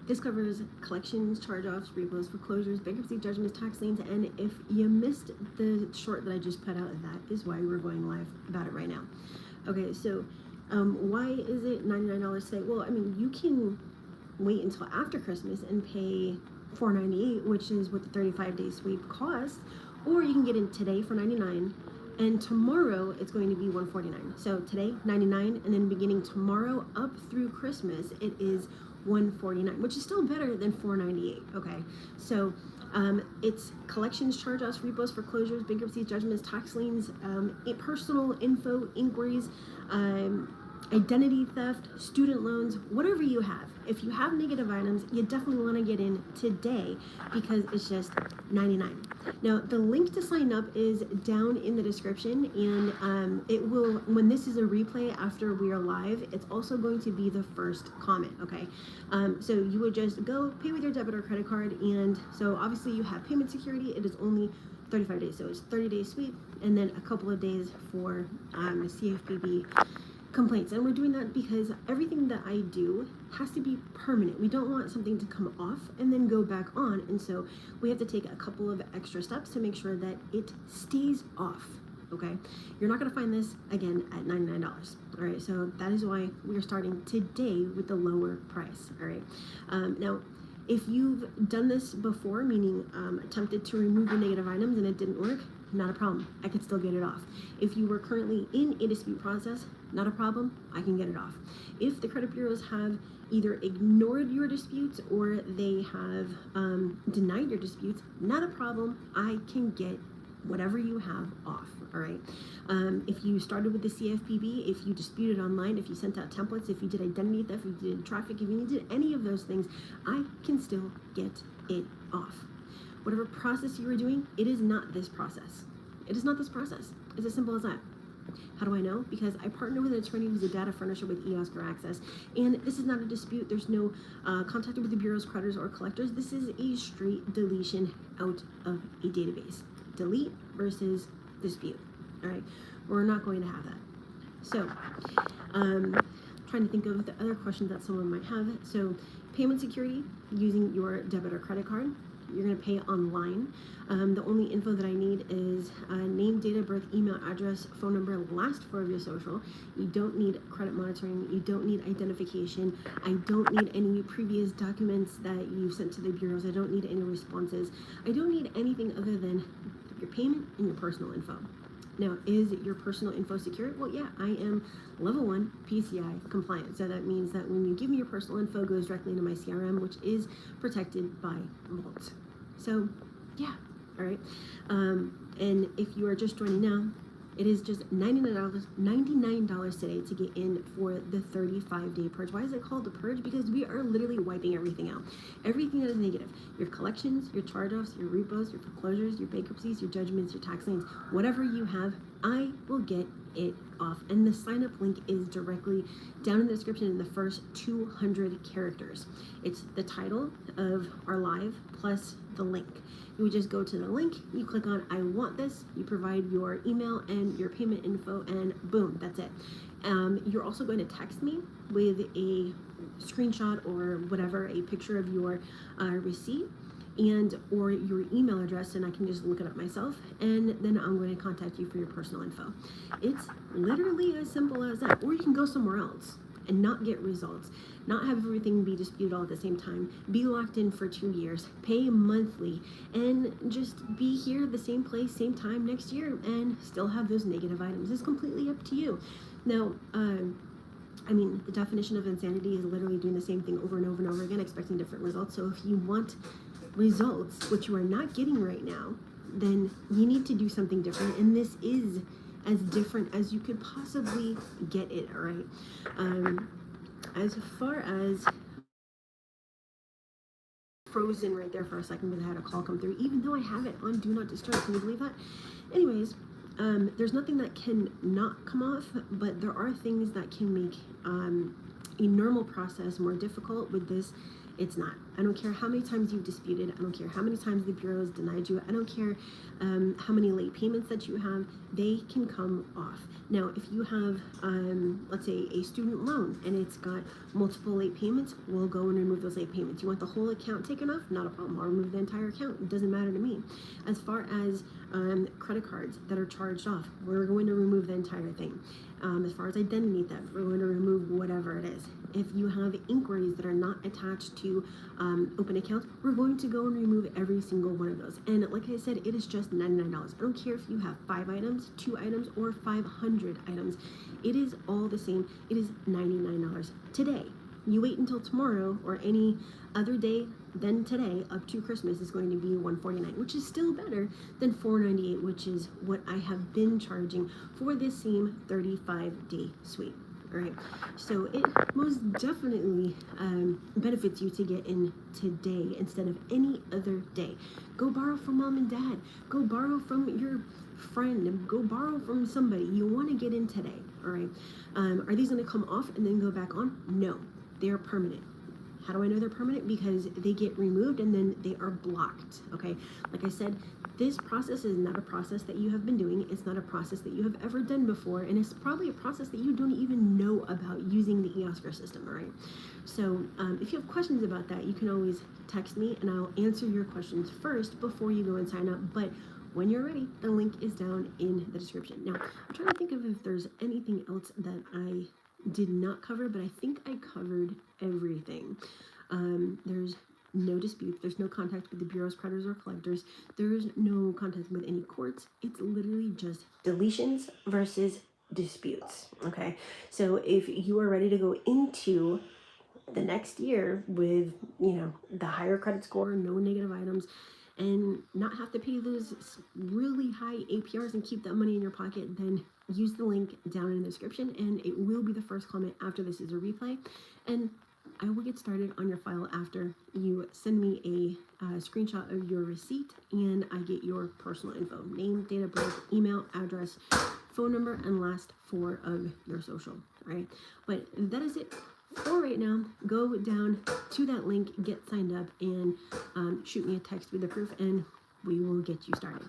This covers collections, charge-offs, repos, foreclosures, bankruptcy, judgments, tax liens, and if you missed the short that I just put out, that is why we're going live about it right now. Okay, so why is it $99 today? Well, I mean, you can wait until after Christmas and pay $4.98, which is what the 35-day sweep costs, or you can get in today for $99, and tomorrow it's going to be $149. So today $99, and then beginning tomorrow up through Christmas it is $149, which is still better than $4.98. Okay, so it's collections, charge-offs, repos, foreclosures, bankruptcies, judgments, tax liens, personal info inquiries, identity theft, student loans, whatever you have. If you have negative items, you definitely want to get in today because it's just $99. Now, the link to sign up is down in the description, and it will, when this is a replay after we are live, it's also going to be the first comment, okay? So you would just go pay with your debit or credit card, and so obviously you have payment security. It is only 35 days, so it's 30-day sweep, and then a couple of days for CFPB complaints. And we're doing that because everything that I do has to be permanent. We don't want something to come off and then go back on, and so we have to take a couple of extra steps to make sure that it stays off. Okay, you're not going to find this again at $99. All right, so that is why we are starting today with the lower price. All right, now if you've done this before, meaning attempted to remove the negative items and it didn't work, not a problem. I could still get it off. If you were currently in a dispute process, not a problem. I can get it off. If the credit bureaus have either ignored your disputes or they have denied your disputes, not a problem. I can get whatever you have off. All right. If you started with the CFPB, if you disputed online, if you sent out templates, if you did identity theft, if you did traffic, if you did any of those things, I can still get it off. Whatever process you were doing, it is not this process. It is not this process. It's as simple as that. How do I know? Because I partner with an attorney who's a data furnisher with 𝗥𝗲𝗹, and this is not a dispute. There's no contact with the bureau's creditors or collectors. This is a straight deletion out of a database. Delete versus dispute. All right, we're not going to have that. So, trying to think of the other questions that someone might have. So, payment security using your debit or credit card. You're going to pay online. The only info that I need is name, date of birth, email address, phone number, last four of your social. You don't need credit monitoring. You don't need identification. I don't need any previous documents that you've sent to the bureaus. I don't need any responses. I don't need anything other than your payment and your personal info. Now, is your personal info secure? Well, yeah, I am level 1 PCI compliant. So that means that when you give me your personal info, it goes directly into my CRM, which is protected by Vault. So, yeah, all right. And if you are just joining now, it is just $99 today to get in for the 35-day purge. Why is it called the purge? Because we are literally wiping everything out. Everything that is negative. Your collections, your charge-offs, your repos, your foreclosures, your bankruptcies, your judgments, your tax liens, whatever you have, I will get it off. And the sign-up link is directly down in the description in the first 200 characters. It's the title of our live plus the link. You would just go to the link, you click on I want this, you provide your email and your payment info, and boom, that's it. You're also going to text me with a screenshot or whatever, a picture of your receipt and or your email address, and I can just look it up myself, and then I'm going to contact you for your personal info. It's literally as simple as that. Or you can go somewhere else and not get results, not have everything be disputed all at the same time, be locked in for 2 years, pay monthly, and just be here at the same place, same time next year, and still have those negative items. It's completely up to you. Now, I mean, the definition of insanity is literally doing the same thing over and over and over again, expecting different results. So if you want results, which you are not getting right now, then you need to do something different, and this is as different as you could possibly get it. All right. As far as frozen right there for a second because I had a call come through, even though I have it on do not disturb. Can you believe that? Anyways, there's nothing that can not come off, but there are things that can make a normal process more difficult. With this, it's not. I don't care how many times you've disputed. I don't care how many times the bureau has denied you. I don't care how many late payments that you have. They can come off. Now, if you have, let's say, a student loan and it's got multiple late payments, we'll go and remove those late payments. You want the whole account taken off? Not a problem. I'll remove the entire account. It doesn't matter to me. As far as credit cards that are charged off, we're going to remove the entire thing. As far as identity theft, we're going to remove whatever it is. If you have inquiries that are not attached to open accounts, we're going to go and remove every single one of those. And like I said, it is just $99. I don't care if you have 5 items, 2 items, or 500 items. It is all the same. It is $99 today. You wait until tomorrow or any other day than today up to Christmas is going to be $149, which is still better than $498, which is what I have been charging for this same 35-day sweep. All right, so it most definitely benefits you to get in today instead of any other day. Go borrow from mom and dad. Go borrow from your friend. Go borrow from somebody. You want to get in today. All right. Are these going to come off and then go back on? No, they are permanent. How do I know they're permanent? Because they get removed and then they are blocked. Okay, like I said, this process is not a process that you have been doing. It's not a process that you have ever done before, and it's probably a process that you don't even know about using the 𝗥𝗲𝗋 system. All right, so if you have questions about that, you can always text me and I'll answer your questions first before you go and sign up. But when you're ready, the link is down in the description. Now, I'm trying to think of if there's anything else that I did not cover, but I think I covered everything. There's no dispute. There's no contact with the bureau's creditors or collectors. There's no contact with any courts. It's literally just deletions versus disputes. Okay, so if you are ready to go into the next year with, you know, the higher credit score, no negative items, and not have to pay those really high APRs and keep that money in your pocket, then use the link down in the description and it will be the first comment after this is a replay. And I will get started on your file after you send me a screenshot of your receipt and I get your personal info, name, date of birth, email, address, phone number, and last 4 of your social, right? But that is it for right now. Go down to that link, get signed up, and shoot me a text with the proof and we will get you started.